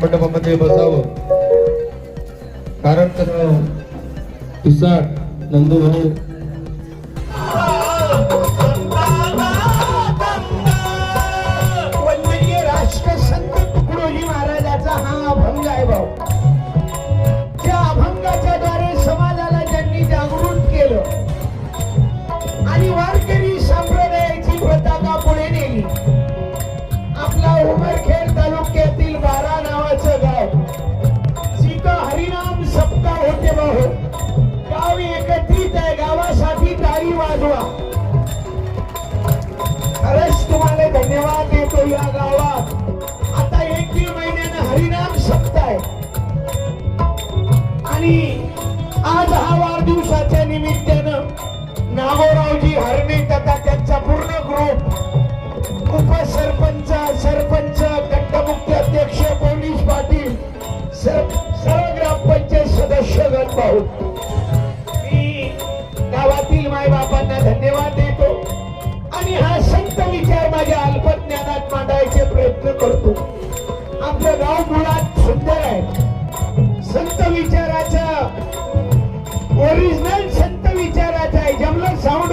मंडपामध्ये बसावं, कारण तर पिसाट नंदुभाऊ वंदनीय राष्ट्रसंत तुकडोजी महाराजाचा हा अभंग आहे भाऊ. त्या अभंगाच्या द्वारे समाजाला ज्यांनी जागृत केलं आणि वारकरी संप्रदायाची पताका पुढे नेली. आपला उमरखेड तालुक्यातील बारा नावाचं गाव जिथं हरिनाम सप्ताह होते भाऊ. गाव एकत्रित आहे, गावासाठी टाळी वाजवा. खरंच तुम्हाला धन्यवाद देतो. या गावात आता 1-1.5 महिन्यानं हरिनाम सप्ताह आहे आणि आज हा वाढदिवसाच्या निमित्तानं नागोरावजी हरणे तथा त्यांचा पूर्ण ग्रुप, उपसरपंच, सरपंच, गटमुख्य अध्यक्ष, पोलीस पाटील, सर्व ग्रामपंचायत सदस्यगण भाऊ, मी गावातील मायबापांना धन्यवाद देतो आणि हा संत विचार माझ्या अल्पज्ञानात मांडायचे प्रयत्न करतो. आपलं गाव मुळात सुंदर आहे. संत विचाराचा ओरिजिनल संत विचाराचा आहे. जमलं साऊंड